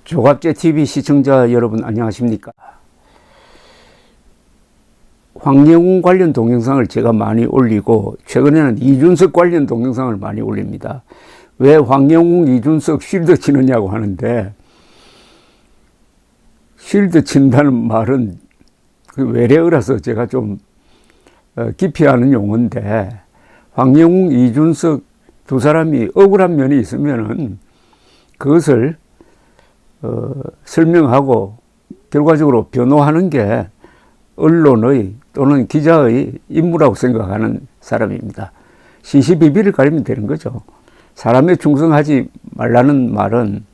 조갑제 TV 시청자 여러분 안녕하십니까? 황영웅 관련 동영상을 제가 많이 올리고 최근에는 이준석 관련 동영상을 많이 올립니다. 왜 황영웅, 이준석 쉴드 치느냐고 하는데, 쉴드 친다는 말은 그 외래어라서 제가 좀 깊이 아는 용어인데, 황영웅, 이준석 두 사람이 억울한 면이 있으면은 그것을 설명하고 결과적으로 변호하는 게 언론의 또는 기자의 임무라고 생각하는 사람입니다. 시시비비를 가리면 되는 거죠. 사람에 충성하지 말라는 말은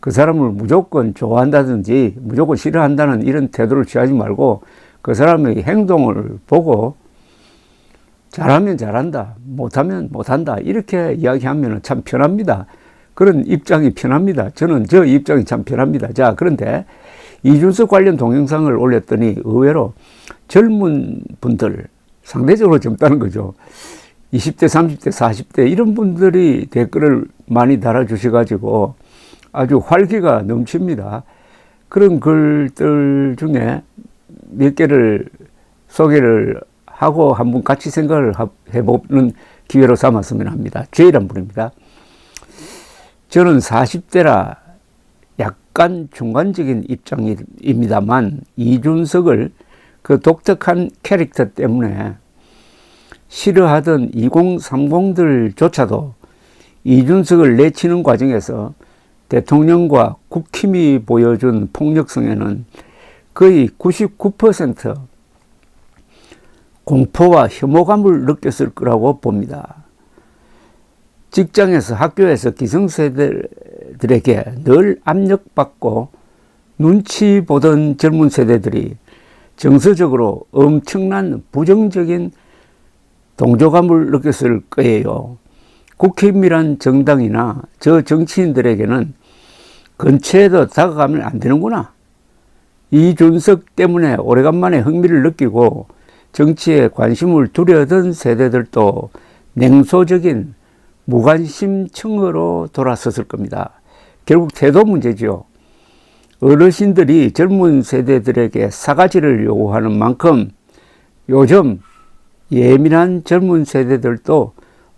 그 사람을 무조건 좋아한다든지 무조건 싫어한다는 이런 태도를 취하지 말고 그 사람의 행동을 보고 잘하면 잘한다, 못하면 못한다 이렇게 이야기하면 참 편합니다. 그런 입장이 편합니다. 저는 저 입장이 참 편합니다. 자, 그런데 이준석 관련 동영상을 올렸더니 의외로 젊은 분들, 상대적으로 젊다는 거죠. 20대, 30대, 40대 이런 분들이 댓글을 많이 달아주셔가지고 아주 활기가 넘칩니다. 그런 글들 중에 몇 개를 소개를 하고 한번 같이 생각을 해보는 기회로 삼았으면 합니다. 제이란 분입니다. 저는 40대라 약간 중간적인 입장입니다만 이준석을 그 독특한 캐릭터 때문에 싫어하던 2030들조차도 이준석을 내치는 과정에서 대통령과 국힘이 보여준 폭력성에는 거의 99% 공포와 혐오감을 느꼈을 거라고 봅니다. 직장에서 학교에서 기성세대들에게 늘 압력받고 눈치 보던 젊은 세대들이 정서적으로 엄청난 부정적인 동조감을 느꼈을 거예요. 국힘이란 정당이나 저 정치인들에게는 근처에도 다가가면 안 되는구나. 이준석 때문에 오래간만에 흥미를 느끼고 정치에 관심을 두려던 세대들도 냉소적인 무관심층으로 돌아섰을 겁니다. 결국 태도 문제죠. 어르신들이 젊은 세대들에게 사과질을 요구하는 만큼 요즘 예민한 젊은 세대들도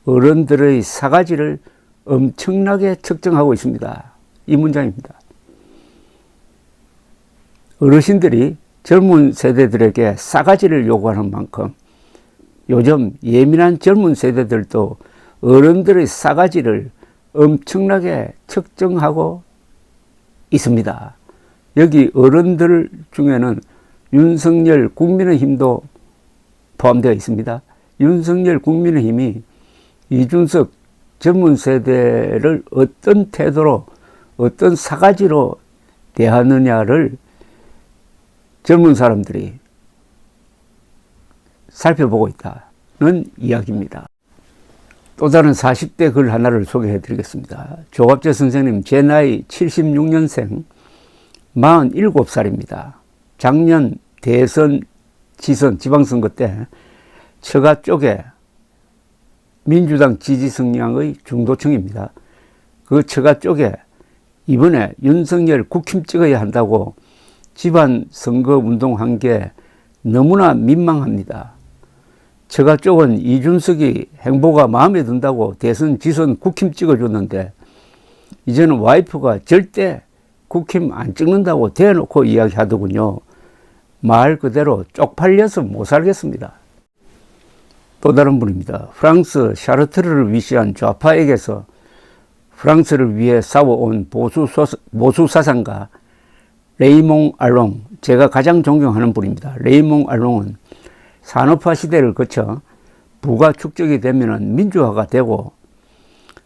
어른들의 사과질을 엄청나게 측정하고 있습니다. 이 문장입니다. 어르신들이 젊은 세대들에게 싸가지를 요구하는 만큼 요즘 예민한 젊은 세대들도 어른들의 싸가지를 엄청나게 측정하고 있습니다. 여기 어른들 중에는 윤석열 국민의힘도 포함되어 있습니다. 윤석열 국민의힘이 이준석 젊은 세대를 어떤 태도로 어떤 사가지로 대하느냐를 젊은 사람들이 살펴보고 있다는 이야기입니다. 또 다른 40대 글 하나를 소개해 드리겠습니다. 조갑재 선생님, 제 나이 76년생 47살입니다. 작년 대선 지선 지방선거 때 처가 쪽에 민주당 지지 성향의 중도층입니다. 그 처가 쪽에 이번에 윤석열 국힘 찍어야 한다고 집안 선거 운동한 게 너무나 민망합니다. 처가 쪽은 이준석이 행보가 마음에 든다고 대선 지선 국힘 찍어줬는데 이제는 와이프가 절대 국힘 안 찍는다고 대놓고 이야기하더군요. 말 그대로 쪽팔려서 못 살겠습니다. 또 다른 분입니다. 프랑스 샤르트르를 위시한 좌파에게서 프랑스를 위해 싸워온 보수 사상가 레이몽 알롱, 제가 가장 존경하는 분입니다. 레이몽 알롱은 산업화 시대를 거쳐 부가 축적이 되면 민주화가 되고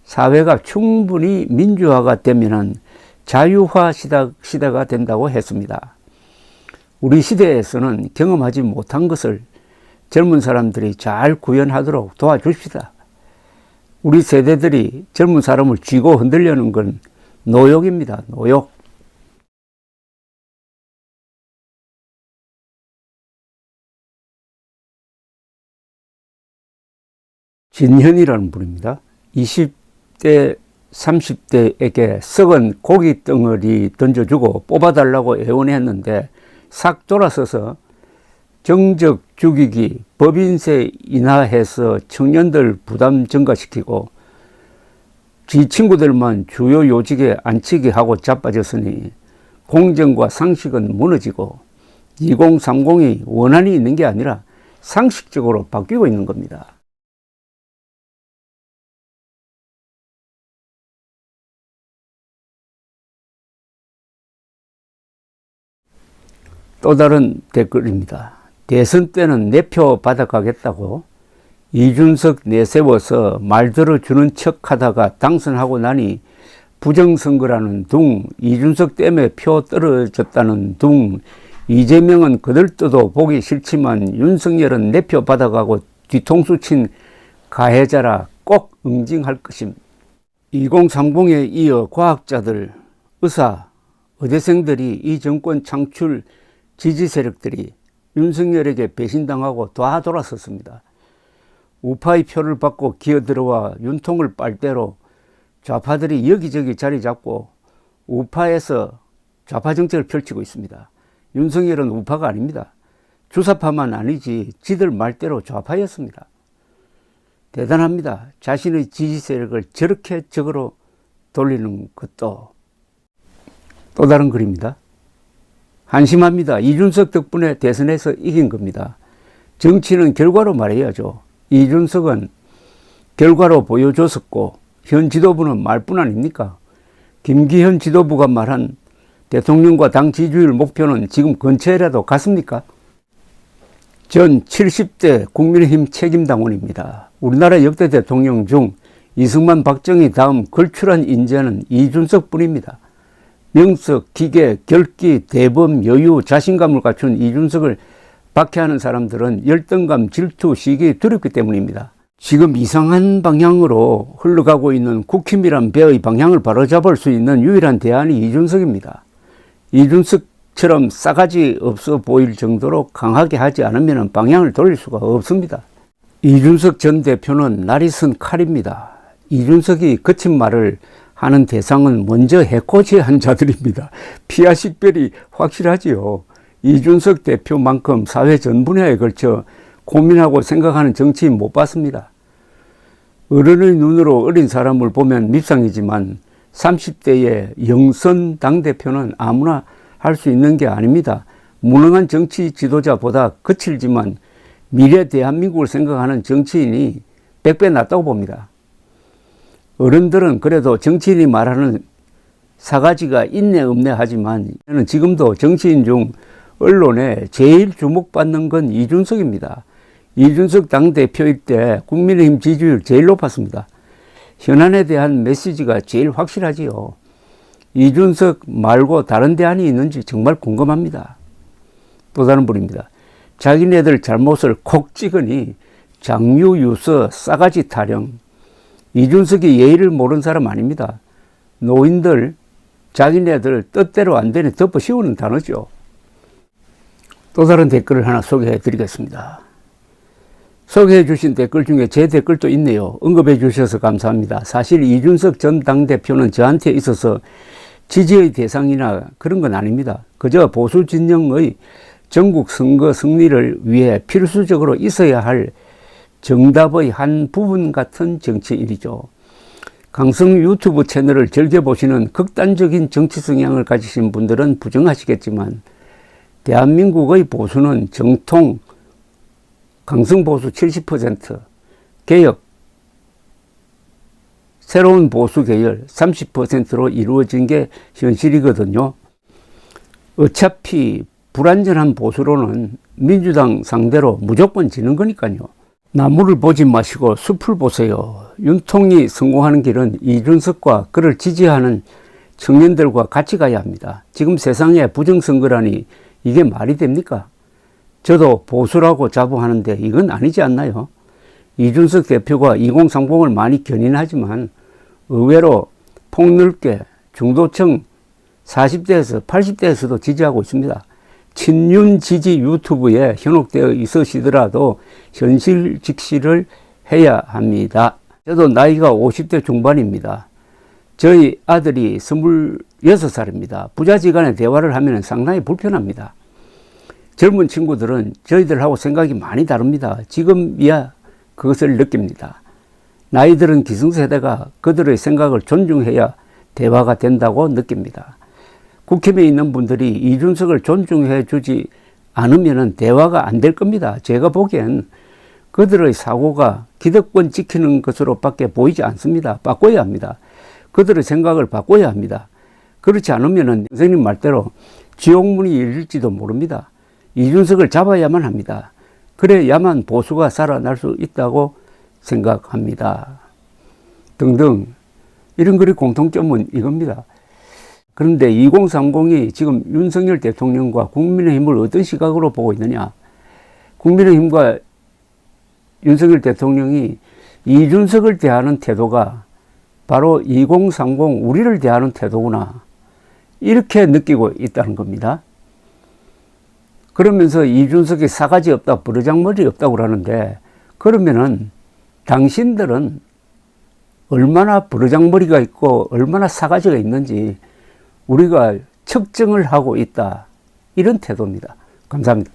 사회가 충분히 민주화가 되면 자유화 시대가 된다고 했습니다. 우리 시대에서는 경험하지 못한 것을 젊은 사람들이 잘 구현하도록 도와줍시다. 우리 세대들이 젊은 사람을 쥐고 흔들려는 건 노욕입니다. 노욕. 진현이라는 분입니다. 20대 30대에게 썩은 고기 덩어리 던져주고 뽑아달라고 애원했는데 싹 돌아서서 정적 죽이기, 법인세 인하해서 청년들 부담 증가시키고 지 친구들만 주요 요직에 앉히게 하고 자빠졌으니 공정과 상식은 무너지고 2030이 원한이 있는 게 아니라 상식적으로 바뀌고 있는 겁니다. 또 다른 댓글입니다. 대선 때는 내표 받아가겠다고 이준석 내세워서 말 들어주는 척 하다가 당선하고 나니 부정선거라는 둥, 이준석 때문에 표 떨어졌다는 둥, 이재명은 거들떠도 보기 싫지만 윤석열은 내표 받아가고 뒤통수 친 가해자라 꼭 응징할 것임. 2030에 이어 과학자들, 의사, 의대생들이 이 정권 창출 지지 세력들이 윤석열에게 배신당하고 다 돌아섰습니다. 우파의 표를 받고 기어들어와 윤통을 빨대로 좌파들이 여기저기 자리 잡고 우파에서 좌파 정책을 펼치고 있습니다. 윤석열은 우파가 아닙니다. 주사파만 아니지 지들 말대로 좌파였습니다. 대단합니다. 자신의 지지 세력을 저렇게 적으로 돌리는 것도. 또 다른 글입니다. 한심합니다. 이준석 덕분에 대선에서 이긴 겁니다. 정치는 결과로 말해야죠. 이준석은 결과로 보여줬었고 현 지도부는 말뿐 아닙니까? 김기현 지도부가 말한 대통령과 당 지지율 목표는 지금 근처에라도 갔습니까? 전 70대 국민의힘 책임당원입니다. 우리나라 역대 대통령 중 이승만, 박정희 다음 걸출한 인재는 이준석 뿐입니다. 명석, 기계, 결기, 대범, 여유, 자신감을 갖춘 이준석을 박해하는 사람들은 열등감, 질투, 시기, 두렵기 때문입니다. 지금 이상한 방향으로 흘러가고 있는 국힘이란 배의 방향을 바로잡을 수 있는 유일한 대안이 이준석입니다. 이준석처럼 싸가지 없어 보일 정도로 강하게 하지 않으면 방향을 돌릴 수가 없습니다. 이준석 전 대표는 날이 쓴 칼입니다. 이준석이 거친 말을 하는 대상은 먼저 해코지한 자들입니다. 피하 식별이 확실하지요. 이준석 대표만큼 사회 전 분야에 걸쳐 고민하고 생각하는 정치인 못 봤습니다. 어른의 눈으로 어린 사람을 보면 밉상이지만 30대의 영선 당대표는 아무나 할 수 있는 게 아닙니다. 무능한 정치 지도자보다 거칠지만 미래 대한민국을 생각하는 정치인이 100배 낫다고 봅니다. 어른들은 그래도 정치인이 말하는 사가지가 있네 없네 하지만 저는 지금도 정치인 중 언론에 제일 주목받는 건 이준석입니다. 이준석 당대표일 때 국민의힘 지지율 제일 높았습니다. 현안에 대한 메시지가 제일 확실하지요. 이준석 말고 다른 대안이 있는지 정말 궁금합니다. 또 다른 분입니다. 자기네들 잘못을 콕 찍으니 장유유서 싸가지 타령. 이준석이 예의를 모르는 사람 아닙니다. 노인들 자기네들 뜻대로 안 되니 덮어 씌우는 단어죠. 또 다른 댓글을 하나 소개해 드리겠습니다. 소개해 주신 댓글 중에 제 댓글도 있네요. 언급해 주셔서 감사합니다. 사실 이준석 전 당대표는 저한테 있어서 지지의 대상이나 그런 건 아닙니다. 그저 보수 진영의 전국 선거 승리를 위해 필수적으로 있어야 할 정답의 한 부분 같은 정치인이죠. 강성 유튜브 채널을 즐겨보시는 극단적인 정치 성향을 가지신 분들은 부정하시겠지만 대한민국의 보수는 정통 강성보수 70%, 개혁, 새로운 보수 계열 30%로 이루어진 게 현실이거든요. 어차피 불완전한 보수로는 민주당 상대로 무조건 지는 거니까요. 나무를 보지 마시고 숲을 보세요. 윤통이 성공하는 길은 이준석과 그를 지지하는 청년들과 같이 가야 합니다. 지금 세상에 부정선거라니 이게 말이 됩니까? 저도 보수라고 자부하는데 이건 아니지 않나요? 이준석 대표가 2030을 많이 견인하지만 의외로 폭넓게 중도층 40대에서 80대에서도 지지하고 있습니다. 친윤 지지 유튜브에 현혹되어 있으시더라도 현실 직시를 해야 합니다. 저도 나이가 50대 중반입니다. 저희 아들이 26살입니다. 부자지간에 대화를 하면 상당히 불편합니다. 젊은 친구들은 저희들하고 생각이 많이 다릅니다. 지금이야 그것을 느낍니다. 나이들은 기성세대가 그들의 생각을 존중해야 대화가 된다고 느낍니다. 국힘에 있는 분들이 이준석을 존중해 주지 않으면 대화가 안 될 겁니다. 제가 보기엔 그들의 사고가 기득권 지키는 것으로 밖에 보이지 않습니다. 바꿔야 합니다. 그들의 생각을 바꿔야 합니다. 그렇지 않으면 선생님 말대로 지옥문이 열릴지도 모릅니다. 이준석을 잡아야만 합니다. 그래야만 보수가 살아날 수 있다고 생각합니다. 등등 이런 글의 공통점은 이겁니다. 그런데 2030이 지금 윤석열 대통령과 국민의힘을 어떤 시각으로 보고 있느냐. 국민의힘과 윤석열 대통령이 이준석을 대하는 태도가 바로 2030 우리를 대하는 태도구나. 이렇게 느끼고 있다는 겁니다. 그러면서 이준석이 싸가지 없다, 버르장머리 없다고 그러는데, 그러면은 당신들은 얼마나 버르장머리가 있고 얼마나 싸가지가 있는지 우리가 측정을 하고 있다. 이런 태도입니다. 감사합니다.